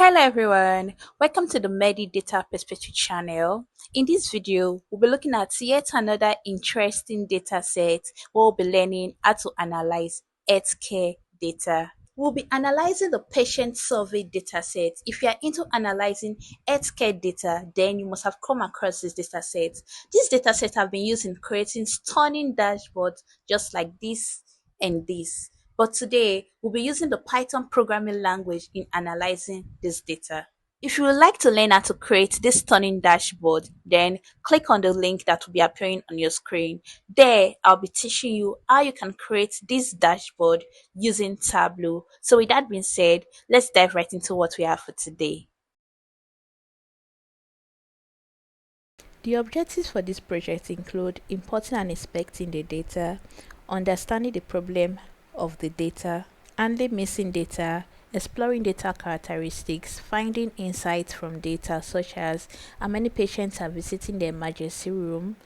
Hello everyone, welcome to the Data Perspective channel. In this video, we'll be looking at yet another interesting data set. We'll be learning how to analyze healthcare data. We'll be analyzing the patient survey data set. If you are into analyzing healthcare data, then you must have come across this data set. These data sets have been used in creating stunning dashboards just like this and this. But today, we'll be using the Python programming language in analyzing this data. If you would like to learn how to create this stunning dashboard, then click on the link that will be appearing on your screen. There, I'll be teaching you how you can create this dashboard using Tableau. So with that being said, let's dive right into what we have for today. The objectives for this project include importing and inspecting the data, understanding the problem of the data, handling missing data, exploring data characteristics, finding insights from data such as how many patients are visiting the emergency room,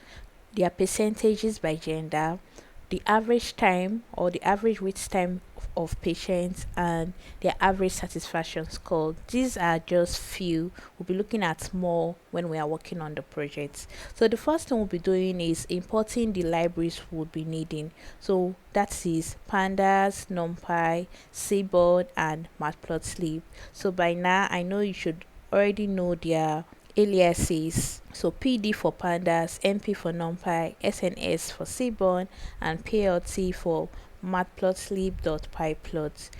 their percentages by gender, the average time or the average wait time of patients, and their average satisfaction score. These are just few. We'll be looking at more when we are working on the project. So the first thing we'll be doing is importing the libraries we'll be needing. So that is Pandas, NumPy, Seaborn, and Matplotlib. So by now I know you should already know their aliases. So PD for Pandas, MP for NumPy, SNS for Seaborn, and PLT for matplotlib.pyplot.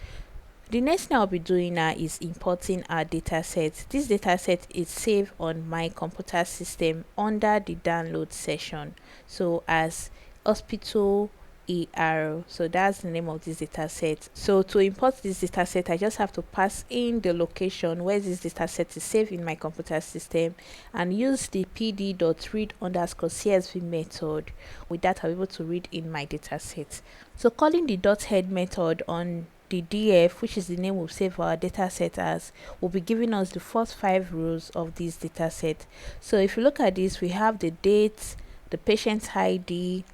The next thing I'll be doing now is importing our dataset. This dataset is saved on my computer system under the download section. So as hospital ER. So that's the name of this dataset. So to import this dataset, I just have to pass in the location where this dataset is saved in my computer system and use the pd.read_csv method. With that, I'll be able to read in my dataset. So calling the .head method on the df, which is the name we'll save our dataset as, will be giving us the first 5 rows of this dataset. So if you look at this, we have the date, the patient ID,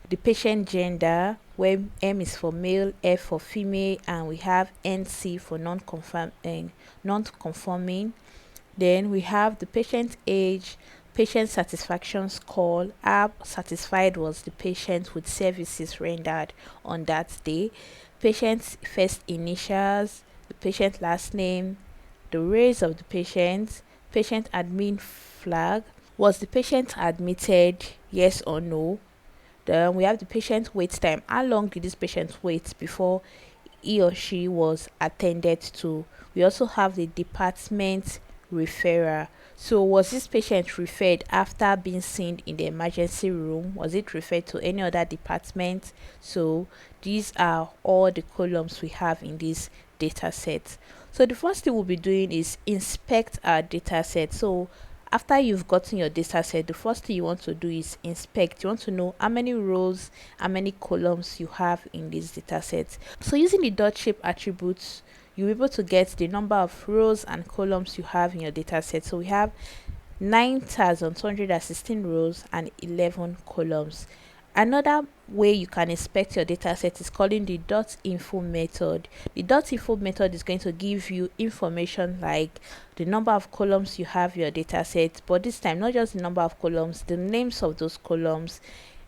the patient gender, where M is for male, F for female, and we have NC for non-conforming. Then we have the patient age, patient satisfaction score, how satisfied was the patient with services rendered on that day, patient's first initials, the patient last name, the race of the patient admin flag, was the patient admitted, yes or no. Then we have the patient wait time. How long did this patient wait before he or she was attended to? We also have the department referrer. So was this patient referred after being seen in the emergency room? Was it referred to any other department? So these are all the columns we have in this data set. So the first thing we'll be doing is inspect our data set. So after you've gotten your data set, the first thing you want to do is inspect. You want to know how many rows, how many columns you have in this data set. So using the dot shape attributes, you'll be able to get the number of rows and columns you have in your data set. So we have 9,216 rows and 11 columns. Another way you can inspect your dataset is calling the .info method. The .info method is going to give you information like the number of columns you have your dataset, but this time not just the number of columns, the names of those columns,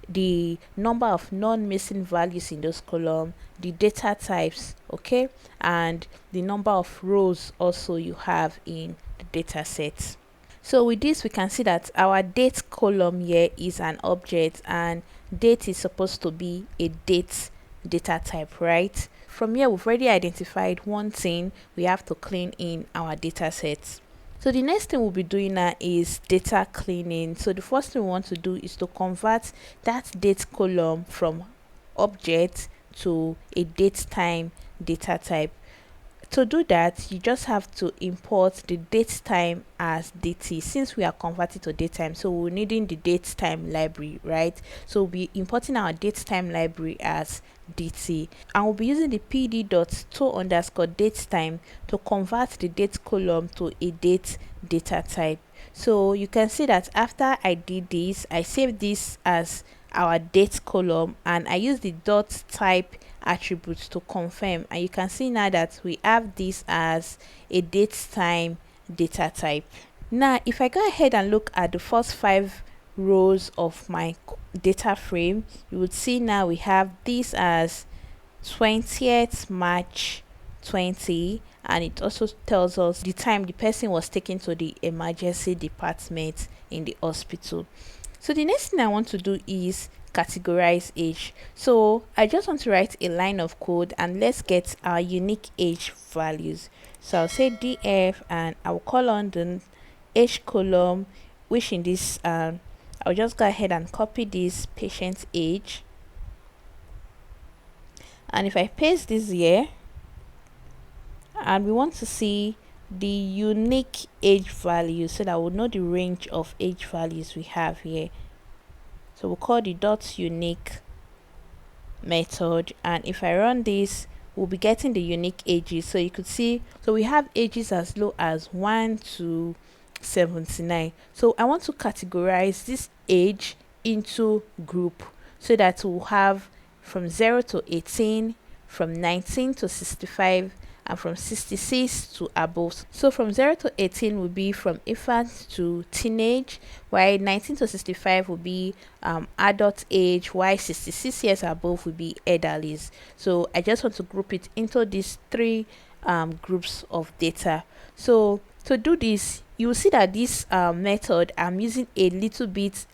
the number of non-missing values in those columns, the data types, okay, and the number of rows also you have in the dataset. So with this, we can see that our date column here is an object, and date is supposed to be a date data type, right? From here, we've already identified one thing we have to clean in our data sets. So the next thing we'll be doing now is data cleaning. So the first thing we want to do is to convert that date column from object to a date time data type. To do that, you just have to import the date time as dt. Since we are converting to date time, so we're needing the date time library, right? So we'll be importing our date time library as dt, and we'll be using the pd.to_date time to convert the date column to a date data type. So you can see that after I did this, I saved this as our date column, and I use the dot type attribute to confirm, and you can see now that we have this as a date time data type. Now if I go ahead and look at the first 5 rows of my data frame, you would see now we have this as 20th March 20, and it also tells us the time the person was taken to the emergency department in the hospital. So the next thing I want to do is categorize age. So I just want to write a line of code and let's get our unique age values. So I'll say df and I'll call on the age column, which in this I'll just go ahead and copy this patient's age, and if I paste this here, and we want to see the unique age value so that we'll know the range of age values we have here. So we'll call the dot unique method, and if I run this, we'll be getting the unique ages. So you could see, so we have ages as low as 1 to 79. So I want to categorize this age into group so that we'll have from 0 to 18, from 19 to 65, and from 66 to above. So from 0 to 18 will be from infant to teenage, while 19 to 65 will be adult age, while 66 years above will be elderlies. So I just want to group it into these 3 groups of data. So to do this, you will see that this method I'm using a little bit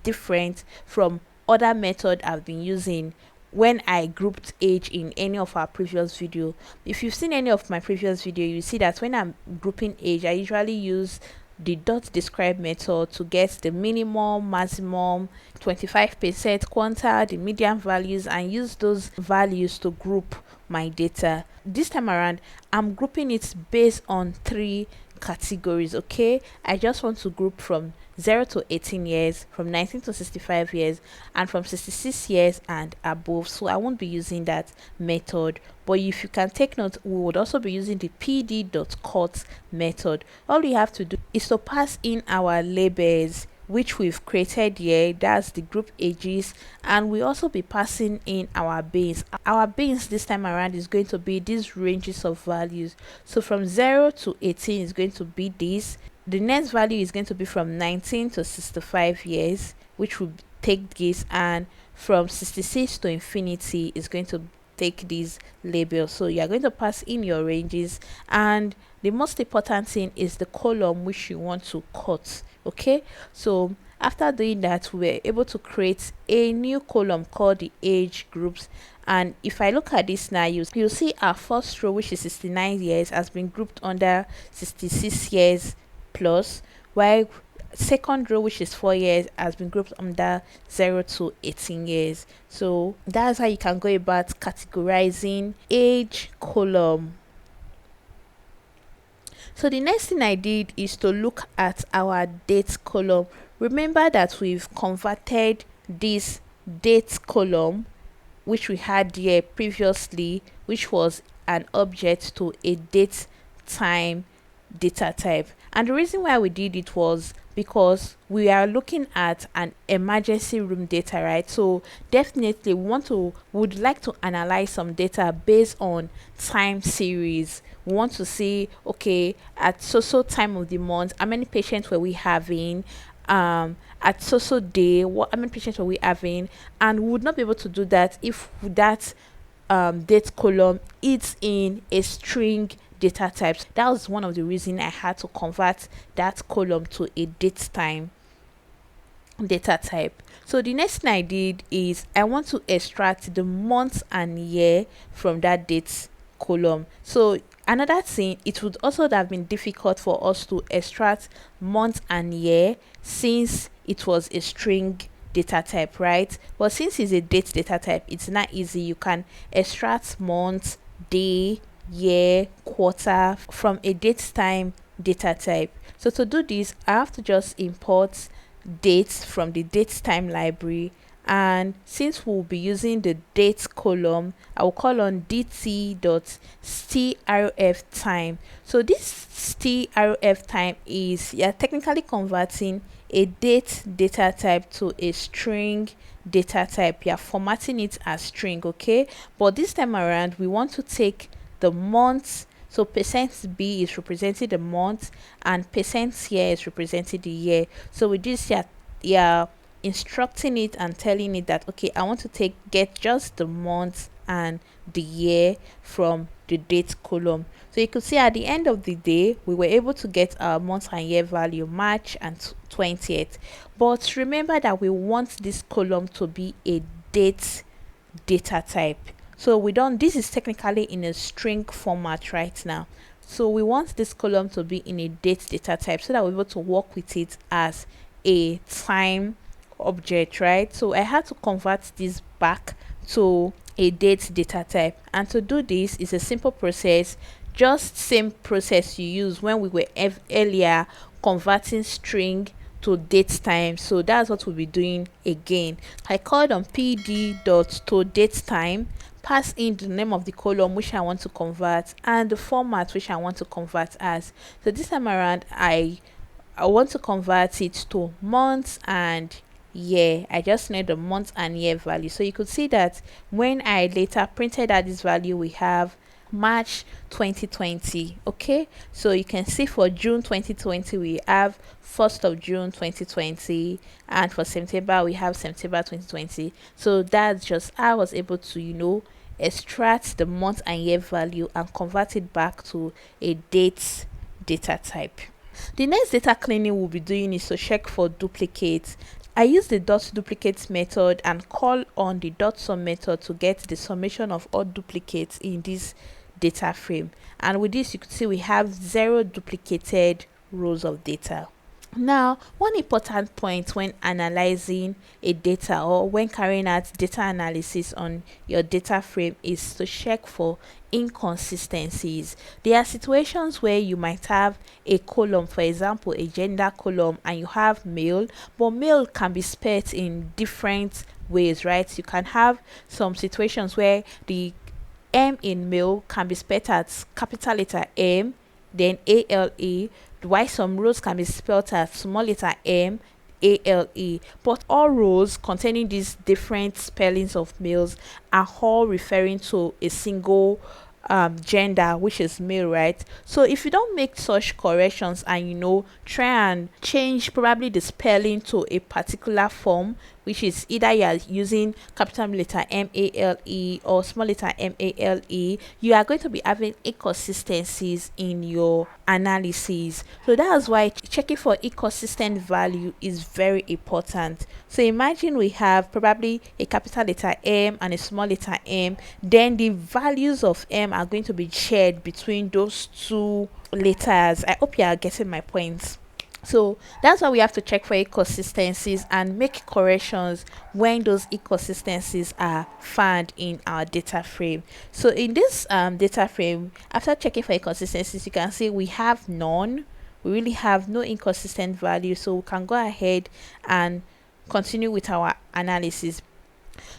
different from other method I've been using when I grouped age in any of our previous video. If you've seen any of my previous video, you see that when I'm grouping age, I usually use the dot describe method to get the minimum, maximum, 25% quantile, the median values, and use those values to group my data. This time around, I'm grouping it based on 3 categories. Okay, I just want to group from 0 to 18 years, from 19 to 65 years, and from 66 years and above. So I won't be using that method, but if you can take note, we would also be using the pd.cut method. All you have to do is to pass in our labels, which we've created here, that's the group ages, and we also be passing in our bins. Our bins this time around is going to be these ranges of values. So from 0 to 18 is going to be this. The next value is going to be from 19 to 65 years, which will take this, and from 66 to infinity is going to take these labels. So you are going to pass in your ranges, and the most important thing is the column which you want to cut. Okay, so after doing that, we're able to create a new column called the age groups. And if I look at this now, you'll see our first row, which is 69 years, has been grouped under 66 years plus, while second row, which is 4 years, has been grouped under 0 to 18 years. So that's how you can go about categorizing age column. So the next thing I did is to look at our date column. Remember that we've converted this date column, which we had here previously, which was an object, to a date time data type. And the reason why we did it was because we are looking at an emergency room data, right? So definitely would like to analyze some data based on time series. We want to see, okay, at so time of the month, how many patients were we having, at so day, how many patients were we having, and we would not be able to do that if that date column is in a string data types. That was one of the reasons I had to convert that column to a date time data type. So the next thing I did is I want to extract the month and year from that date column. So another thing, it would also have been difficult for us to extract month and year since it was a string data type, right? But since it's a date data type, it's not easy. You can extract month, day, year, quarter from a date time data type. So to do this, I have to just import dates from the date time library, and since we'll be using the date column, I will call on dt.strf time. So this strf time is, you're technically converting a date data type to a string data type. You're formatting it as string, okay? But this time around, we want to take the months. So %b is representing the month, and %year is representing the year. So with this, you're instructing it and telling it that, okay, I want to get just the month and the year from the date column. So you could see at the end of the day, we were able to get our month and year value, March and 20th. But remember that we want this column to be a date data type. So this is technically in a string format right now. So we want this column to be in a date data type so that we're able to work with it as a time object, right? So I had to convert this back to a date data type, and to do this is a simple process, just same process you use when we were earlier converting string to date time. So that's what we'll be doing again. I called on pd.toDateTime, pass in the name of the column which I want to convert and the format which I want to convert as. So this time around, I want to convert it to months and year. I just need the month and year value. So you could see that when I later printed out this value, we have March 2020. Okay, so you can see for June 2020 we have 1st of June 2020, and for September we have September 2020. So that's just how I was able to extract the month and year value and convert it back to a date data type. The next data cleaning we'll be doing is to check for duplicates. I use the .duplicate method and call on the .sum method to get the summation of all duplicates in this data frame. And with this, you can see we have 0 duplicated rows of data. Now, one important point when analyzing a data or when carrying out data analysis on your data frame is to check for inconsistencies. There are situations where you might have a column, for example, a gender column, and you have male, but male can be spelled in different ways, right? You can have some situations where the M in male can be spelled as capital letter M, then ALE, while some rows can be spelled as small letter m, ALE. But all rows containing these different spellings of males are all referring to a single gender, which is male, right? So if you don't make such corrections and try and change probably the spelling to a particular form, which is either you are using capital letter MALE or small letter MALE, you are going to be having inconsistencies in your analysis. So that's why checking for inconsistent value is very important. So imagine we have probably a capital letter M and a small letter m, then the values of M are going to be shared between those two letters. I hope you are getting my points. So that's why we have to check for inconsistencies and make corrections when those inconsistencies are found in our data frame. So in this data frame, after checking for inconsistencies, you can see we have none. We really have no inconsistent value, so we can go ahead and continue with our analysis.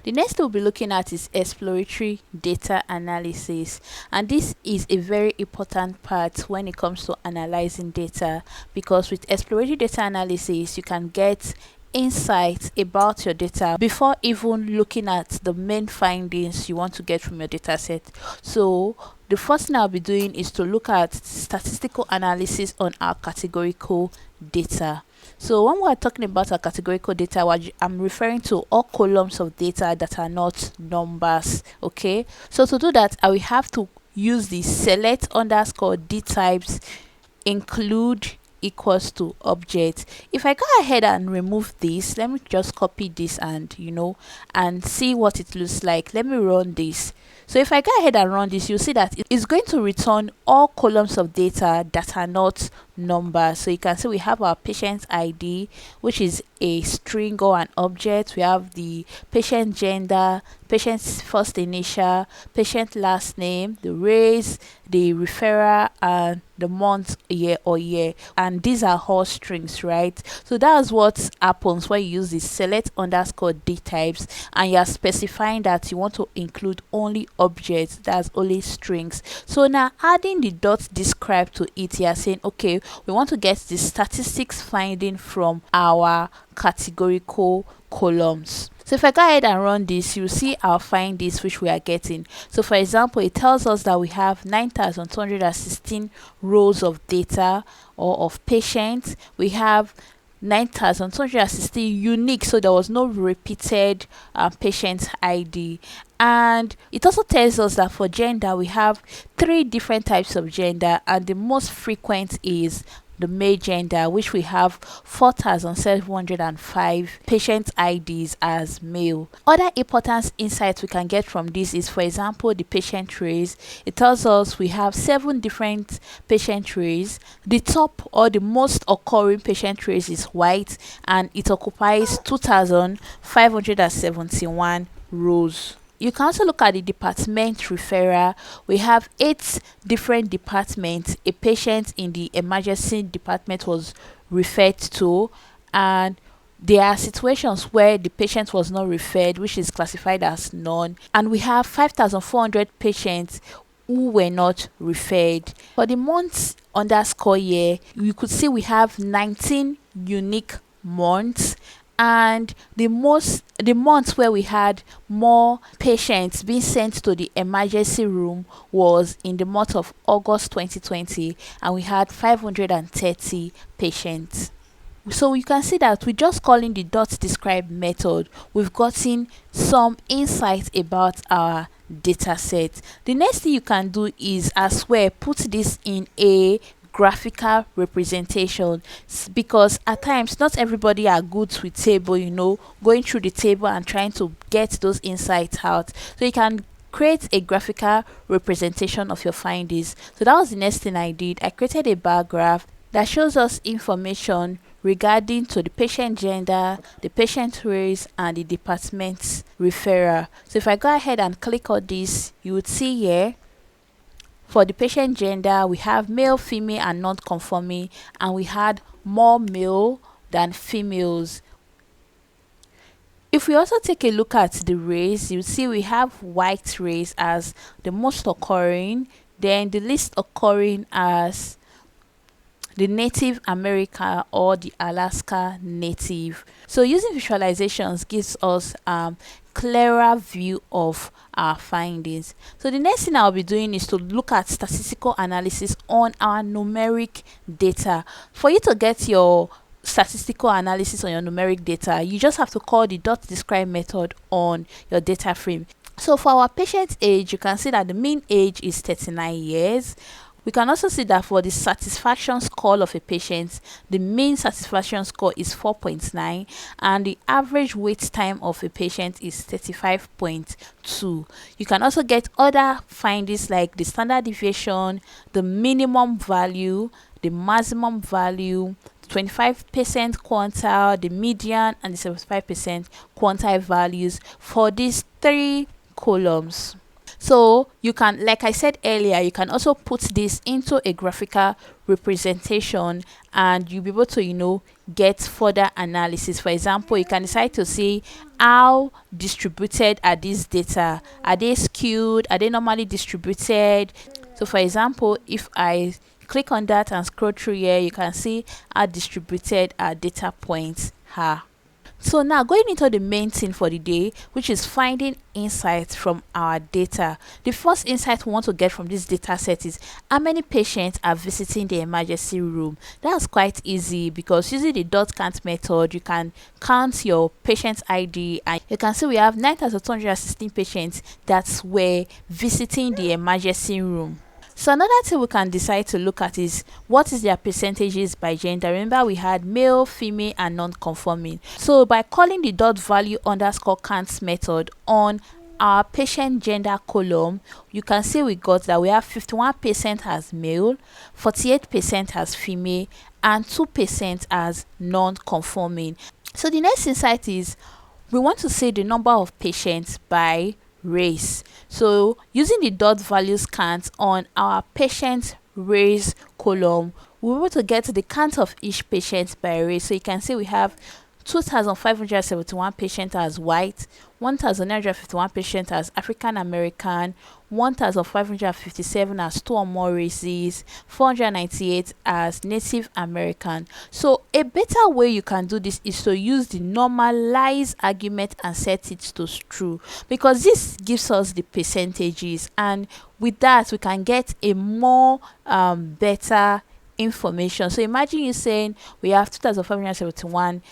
The next we'll be looking at is exploratory data analysis, and this is a very important part when it comes to analyzing data, because with exploratory data analysis you can get insights about your data before even looking at the main findings you want to get from your data set. So the first thing I'll be doing is to look at statistical analysis on our categorical data. So when we're talking about our categorical data, I'm referring to all columns of data that are not numbers. Okay, so to do that, I will have to use the select underscore d types include equals to object. If I go ahead and remove this, let me just copy this and and see what it looks like. Let me run this. So if I go ahead and run this, you'll see that it's going to return all columns of data that are not numbers. So you can see we have our patient ID, which is a string or an object. We have the patient gender, patient's first initial, patient last name, the race, the referrer, and the month, year, and these are all strings, right? So that's what happens when you use the select underscore d types and you are specifying that you want to include only objects, that's only strings. So now adding the dot describe to it, you are saying okay, we want to get the statistics finding from our categorical columns. So if I go ahead and run this, you see our findings which we are getting. So for example, it tells us that we have 9,216 rows of data or of patients. We have 9,260 unique, so there was no repeated patient ID. And it also tells us that for gender we have 3 different types of gender, and the most frequent is the male gender, which we have 4,705 patient IDs as male. Other important insights we can get from this is, for example, the patient trace. It tells us we have 7 different patient trace. The top or the most occurring patient trace is white, and it occupies 2,571 rows. You can also look at the department referral. We have 8 different departments a patient in the emergency department was referred to, and there are situations where the patient was not referred, which is classified as none, and we have 5,400 patients who were not referred. For the months underscore year, you could see we have 19 unique months, and the months where we had more patients being sent to the emergency room was in the month of August 2020, and we had 530 patients. So you can see that with just calling the dot describe method, we've gotten some insight about our data set. The next thing you can do is as well put this in a graphical representation, because at times not everybody are good with table, going through the table and trying to get those insights out. So you can create a graphical representation of your findings. So that was the next thing I did. I created a bar graph that shows us information regarding to the patient gender, the patient race, and the department's referral. So if I go ahead and click on this, you would see here for the patient gender we have male, female, and non-conforming, and we had more male than females. If we also take a look at the race, you see we have white race as the most occurring, then the least occurring as the Native America or the Alaska Native. So using visualizations gives us clearer view of our findings. So the next thing I'll be doing is to look at statistical analysis on our numeric data. For you to get your statistical analysis on your numeric data, you just have to call the dot describe method on your data frame. So for our patient age, you can see that the mean age is 39 years. We can also see that for the satisfaction score of a patient, the mean satisfaction score is 4.9, and the average wait time of a patient is 35.2. You can also get other findings like the standard deviation, the minimum value, the maximum value, 25% quantile, the median, and the 75% quantile values for these 3 columns. So you can, like I said earlier, you can also put this into a graphical representation, and you'll be able to get further analysis. For example, you can decide to see how distributed are these data. Are they skewed? Are they normally distributed? So for example, if I click on that and scroll through here, you can see how distributed our data points are. So now going into the main thing for the day, which is finding insights from our data. The first insight we want to get from this data set is how many patients are visiting the emergency room. That's quite easy, because using the dot count method, you can count your patient ID, and you can see we have 9,216 patients that were visiting the emergency room. So another thing we can decide to look at is what is their percentages by gender. Remember, we had male, female, and non-conforming. So by calling the dot value underscore count method on our patient gender column, you can see we got that we have 51% as male, 48% as female, and 2% as non-conforming. So the next insight is we want to see the number of patients by race. So using the dot values count on our patient race column, we're able to get the count of each patient by race. So you can see we have 2,571 patients as white, 1,951 patients as African American, 1,557 as two or more races, 498 as Native American. So a better way you can do this is to use the normalize argument and set it to true, because this gives us the percentages, and with that we can get a more better information. So imagine you saying we have 2,571,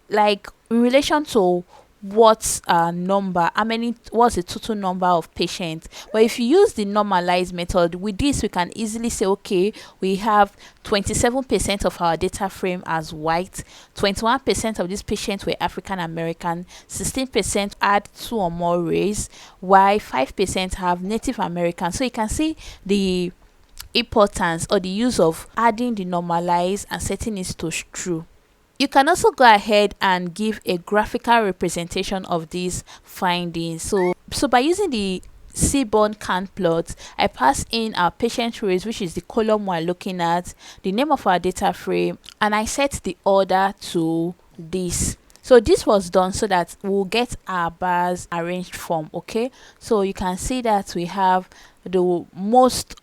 like in relation to what number, how many, what's the total number of patients. But if you use the normalized method, with this we can easily say, okay, we have 27% of our data frame as white, 21% of these patients were African American, 16% had two or more race, while 5% have Native American. So you can see the importance or the use of adding the normalize and setting it to true. You can also go ahead and give a graphical representation of these findings. So by using the Seaborn count plot, I pass in our patient race, which is the column we're looking at, the name of our data frame, and I set the order to this. So this was done so that we'll get our bars arranged from. Okay, so you can see that we have the most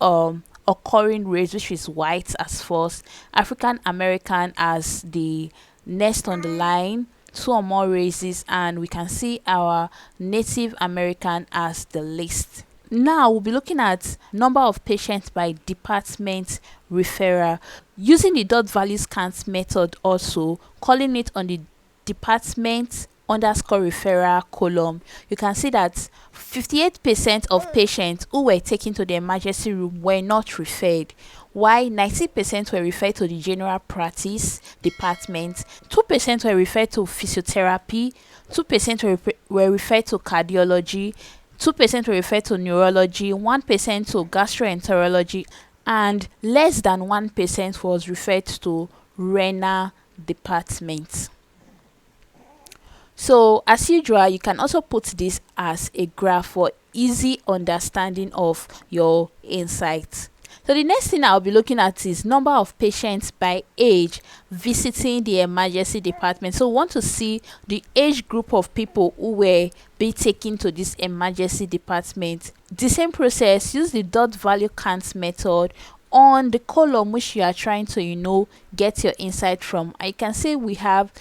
occurring race, which is white, as first, African American as the next on the line, two or more races, and we can see our Native American as the least. Now we'll be looking at number of patients by department referral using the dot values count method, also calling it on the department underscore referral column. You can see that 58% of patients who were taken to the emergency room were not referred, while 90% were referred to the general practice department, 2% were referred to physiotherapy, 2% were referred to cardiology, 2% were referred to neurology, 1% to gastroenterology, and less than 1% was referred to renal department. So as usual, you can also put this as a graph for easy understanding of your insights. So the next thing I'll be looking at is number of patients by age visiting the emergency department. So we want to see the age group of people who were being taken to this emergency department. The same process, use the dot value count method on the column which you are trying to get your insight from. I can say we have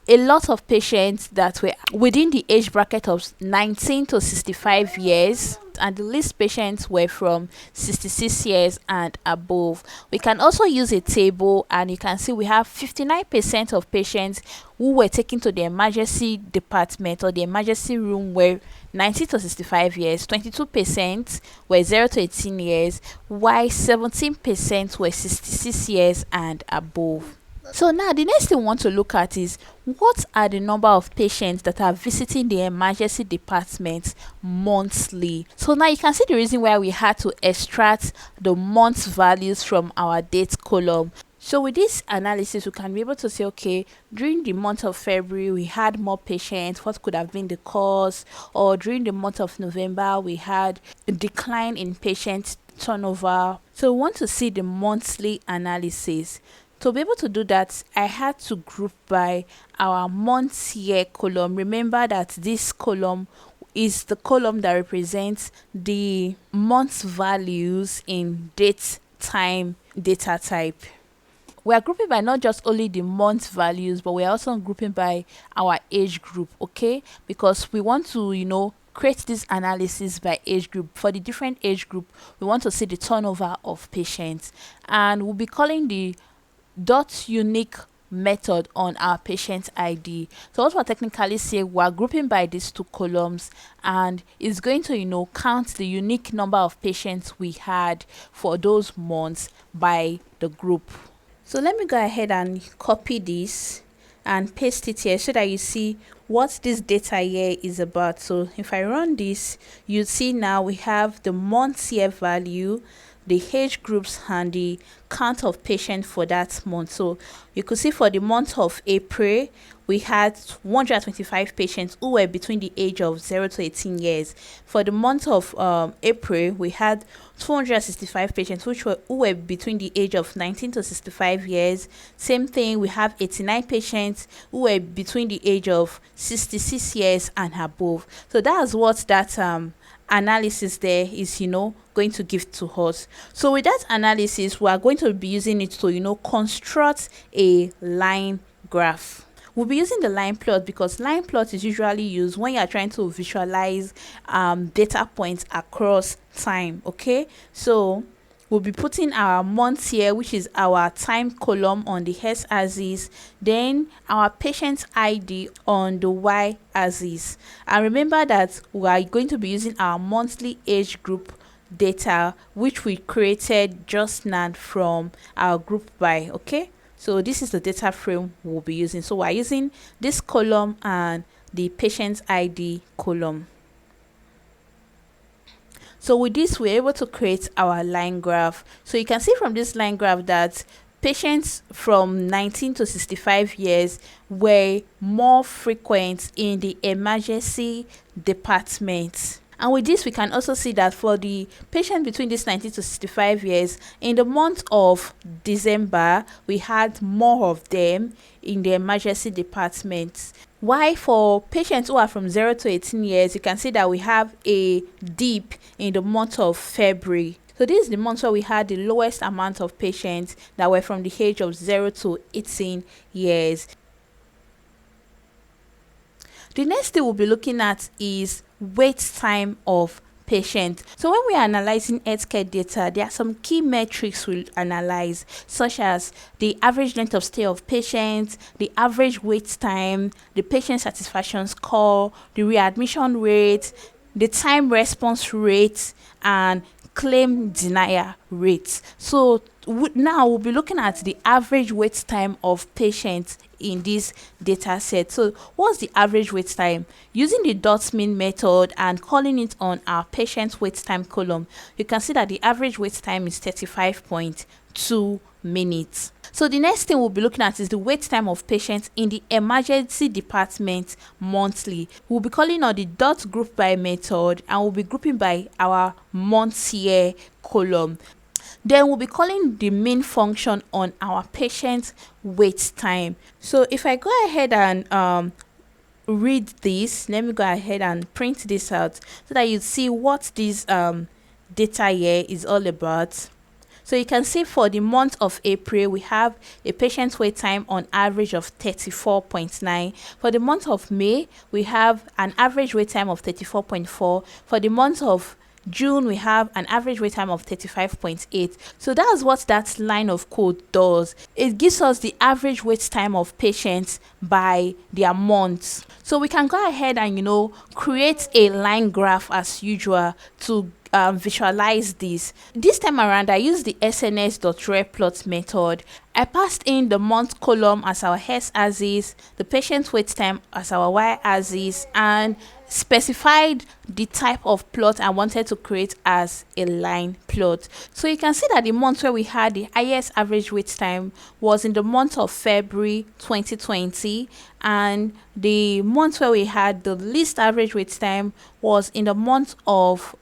a lot of patients that were within the age bracket of 19 to 65 years, and the least patients were from 66 years and above. We can also use a table, and you can see we have 59% of patients who were taken to the emergency department or the emergency room were 19 to 65 years, 22% were 0 to 18 years, while 17% were 66 years and above. So now the next thing we want to look at is what are the number of patients that are visiting the emergency department monthly. So now you can see the reason why we had to extract the month values from our date column. So with this analysis, we can be able to say, okay, during the month of February, we had more patients. What could have been the cause? Or during the month of November, we had a decline in patient turnover. So we want to see the monthly analysis. To be able to do that, I had to group by our month year column. Remember that this column is the column that represents the month values in date time data type. We are grouping by not just only the month values, but we are also grouping by our age group, okay? Because we want to, create this analysis by age group. For the different age group, we want to see the turnover of patients, and we'll be calling the dot unique method on our patient ID. So what we're technically saying, we're grouping by these two columns, and it's going to count the unique number of patients we had for those months by the group. So let me go ahead and copy this and paste it here so that you see what this data here is about. So if I run this, you see now we have the month year value, the age groups and the count of patients for that month. So you could see for the month of April, we had 125 patients who were between the age of 0 to 18 years. For the month of April, we had 265 patients who were between the age of 19 to 65 years. Same thing, we have 89 patients who were between the age of 66 years and above. So that's what that analysis there is, going to give to us. So with that analysis, we are going to be using it to, construct a line graph. We'll be using the line plot because line plot is usually used when you are trying to visualize data points across time. Okay, so we'll be putting our months here, which is our time column on the x-axis, then our patient ID on the y-axis. And remember that we are going to be using our monthly age group data, which we created just now from our group by. Okay, so this is the data frame we'll be using. So we're using this column and the patient ID column. So with this, we're able to create our line graph. So you can see from this line graph that patients from 19 to 65 years were more frequent in the emergency department. And with this, we can also see that for the patient between this 19 to 65 years, in the month of December, we had more of them in the emergency department. Why for patients who are from 0 to 18 years, you can see that we have a dip in the month of February. So this is the month where we had the lowest amount of patients that were from the age of 0 to 18 years. The next thing we'll be looking at is wait time of patient. So when we are analyzing healthcare data, there are some key metrics we'll analyze, such as the average length of stay of patients, the average wait time, the patient satisfaction score, the readmission rate, the time response rate, and claim denial rates. So now we'll be looking at the average wait time of patients in this data set. So what's the average wait time? Using the dot-min method and calling it on our patient wait time column, you can see that the average wait time is 35.2 minutes. So the next thing we'll be looking at is the wait time of patients in the emergency department monthly. We'll be calling on the dot group by method and we'll be grouping by our months here column. Then we'll be calling the main function on our patient wait time. So if I go ahead and read this, let me go ahead and print this out so that you see what this data here is all about. So you can see for the month of April, we have a patient wait time on average of 34.9. For the month of May, we have an average wait time of 34.4. For the month of June, we have an average wait time of 35.8. So that's what that line of code does. It gives us the average wait time of patients by their months. So we can go ahead and, create a line graph as usual to visualize this. This time around, I used the sns.replot method. I passed in the month column as our x-axis, the patient wait time as our y-axis, and specified the type of plot I wanted to create as a line plot. So you can see that the month where we had the highest average wait time was in the month of February 2020, and the month where we had the least average wait time was in the month of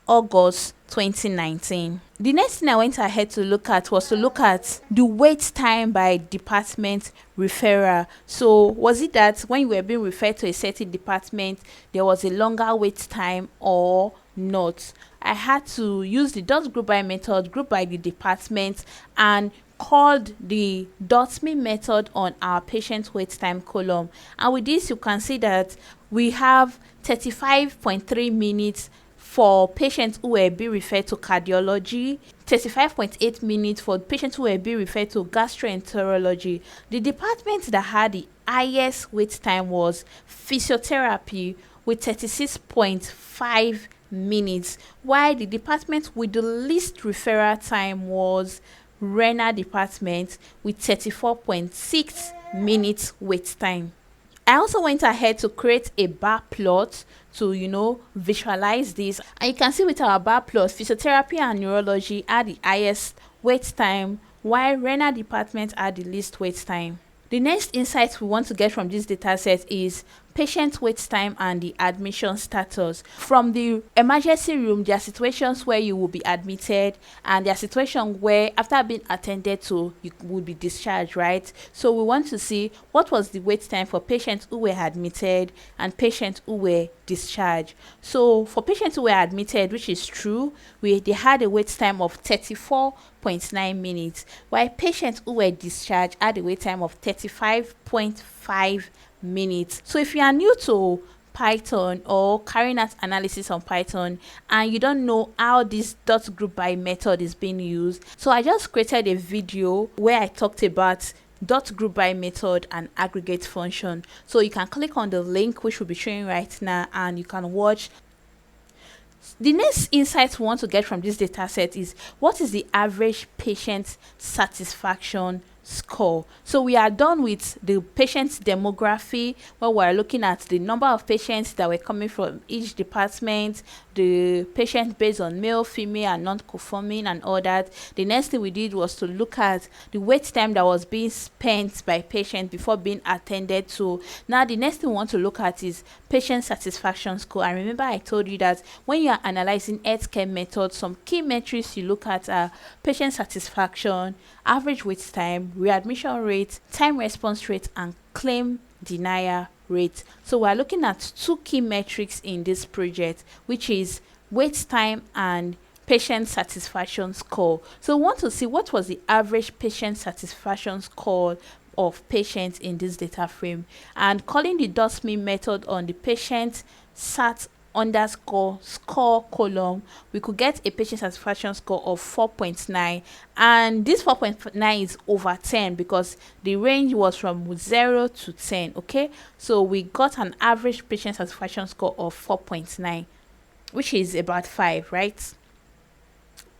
August 2019. The next thing I went ahead to look at was to look at the wait time by department referral. So was it that when you were being referred to a certain department, there was a longer wait time or not? I had to use the dot group by method, group by the department, and called the dot-min method on our patient wait time column. And with this, you can see that we have 35.3 minutes for patients who were being referred to cardiology, 35.8 minutes for patients who were being referred to gastroenterology. The department that had the highest wait time was physiotherapy with 36.5 minutes, while the department with the least referral time was renal department with 34.6 minutes wait time. I also went ahead to create a bar plot to, visualize this. And you can see with our bar plot, physiotherapy and neurology are the highest wait time, while renal department are the least wait time. The next insight we want to get from this dataset is patient wait time and the admission status. From the emergency room, there are situations where you will be admitted, and there are situations where after being attended to, you will be discharged, right? So we want to see what was the wait time for patients who were admitted and patients who were discharged. So for patients who were admitted, which is true, they had a wait time of 34.9 minutes, while patients who were discharged had a wait time of 35.5 minutes. So if you are new to Python or carrying out analysis on Python and you don't know how this dot group by method is being used, so I just created a video where I talked about dot group by method and aggregate function. So you can click on the link which will be showing right now and you can watch. The next insight we want to get from this data set is what is the average patient satisfaction score. So we are done with the patient's demography, where we're looking at the number of patients that were coming from each department, the patient based on male, female, and non-conforming and all that. The next thing we did was to look at the wait time that was being spent by patient before being attended to. Now the next thing we want to look at is patient satisfaction score. And remember I told you that when you are analyzing healthcare methods, some key metrics you look at are patient satisfaction, average wait time, readmission rate, time response rate, and claim denial rate. So we're looking at two key metrics in this project, which is wait time and patient satisfaction score. So we want to see what was the average patient satisfaction score of patients in this data frame, and calling the dot mean method on the patient sat underscore score column, we could get a patient satisfaction score of 4.9, and this 4.9 is over 10 because the range was from 0 to 10. Okay, so we got an average patient satisfaction score of 4.9, which is about 5, right?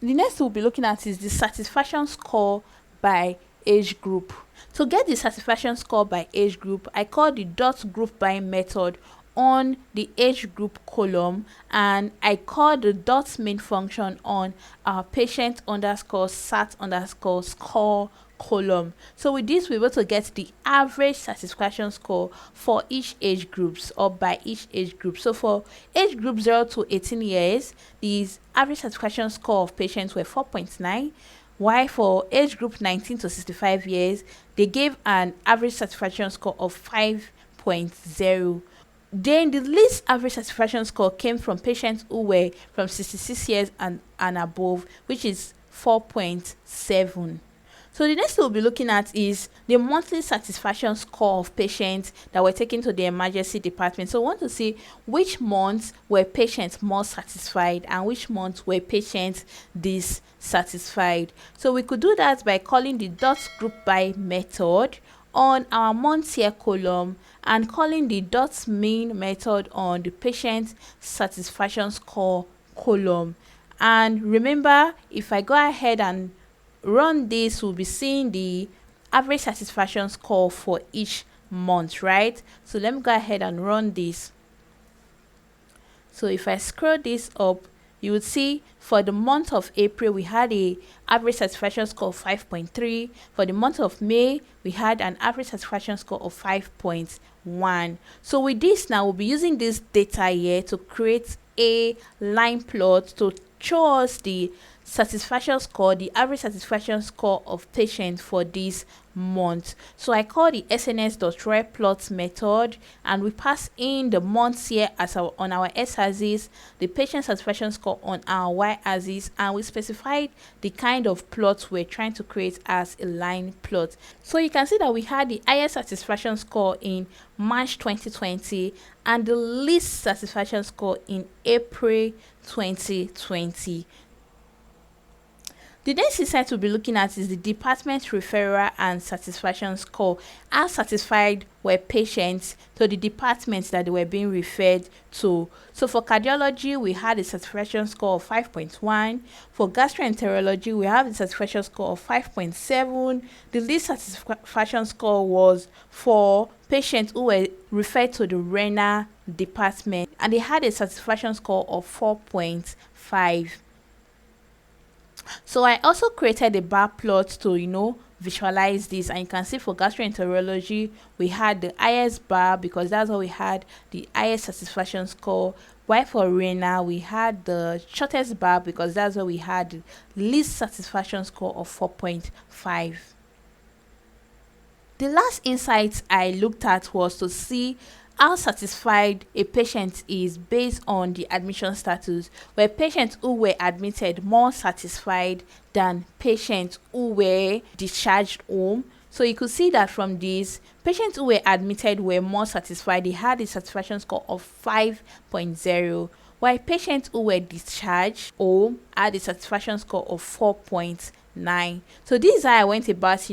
The next we'll be looking at is the satisfaction score by age group. To get the satisfaction score by age group, I call the dot group by method on the age group column, and I call the dot main function on our patient underscore sat underscore score column. So with this, we're able to get the average satisfaction score for each age groups or by each age group. So for age group 0 to 18 years, the average satisfaction score of patients were 4.9. While for age group 19 to 65 years, they gave an average satisfaction score of 5.0. Then the least average satisfaction score came from patients who were from 66 years and above, which is 4.7. So the next thing we'll be looking at is the monthly satisfaction score of patients that were taken to the emergency department. So we want to see which months were patients more satisfied and which months were patients dissatisfied. So we could do that by calling the dot group by method on our months here column and calling the dot mean method on the patient satisfaction score column. And remember, if I go ahead and run this, we'll be seeing the average satisfaction score for each month, right? So let me go ahead and run this. So if I scroll this up, you would see for the month of April, we had a average satisfaction score of 5.3. For the month of May, we had an average satisfaction score of 5.1. So with this now, we'll be using this data here to create a line plot to show us the satisfaction score, the average satisfaction score of patients for this month. So I call the sns.writePlot method, and we pass in the months here as on our x-axis, the patient satisfaction score on our y-axis, and we specified the kind of plot we're trying to create as a line plot. So you can see that we had the highest satisfaction score in March 2020 and the least satisfaction score in April 2020. The The next insight we'll be looking at is the department referral and satisfaction score. How satisfied were patients to the departments that they were being referred to. So for cardiology, we had a satisfaction score of 5.1. For gastroenterology, we have a satisfaction score of 5.7. The least satisfaction score was for patients who were referred to the renal department, and they had a satisfaction score of 4.5. So I also created a bar plot to visualize this, and you can see for gastroenterology we had the highest bar because that's what we had the highest satisfaction score, while for renal we had the shortest bar because that's what we had the least satisfaction score of 4.5. The last insight I looked at was to see how satisfied a patient is based on the admission status. Were patients who were admitted more satisfied than patients who were discharged home? So you could see that from this, patients who were admitted were more satisfied. They had a satisfaction score of 5.0, while patients who were discharged home had a satisfaction score of 4.9. So this is how I went about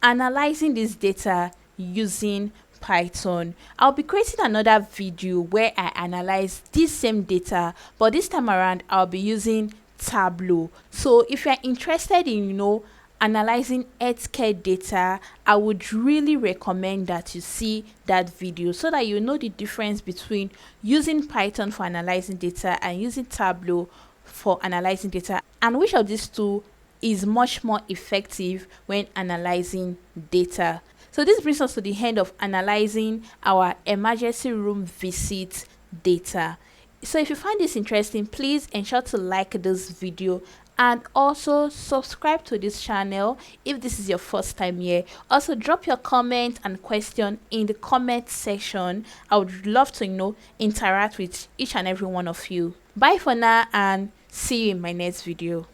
analyzing this data using Python. I'll be creating another video where I analyze this same data, but this time around I'll be using Tableau. So if you're interested in analyzing healthcare data, I would really recommend that you see that video so that you know the difference between using Python for analyzing data and using Tableau for analyzing data, and which of these two is much more effective when analyzing data. So this brings us to the end of analyzing our emergency room visit data. So if you find this interesting, please ensure to like this video and also subscribe to this channel if this is your first time here. Also drop your comment and question in the comment section. I would love to interact with each and every one of you. Bye for now and see you in my next video.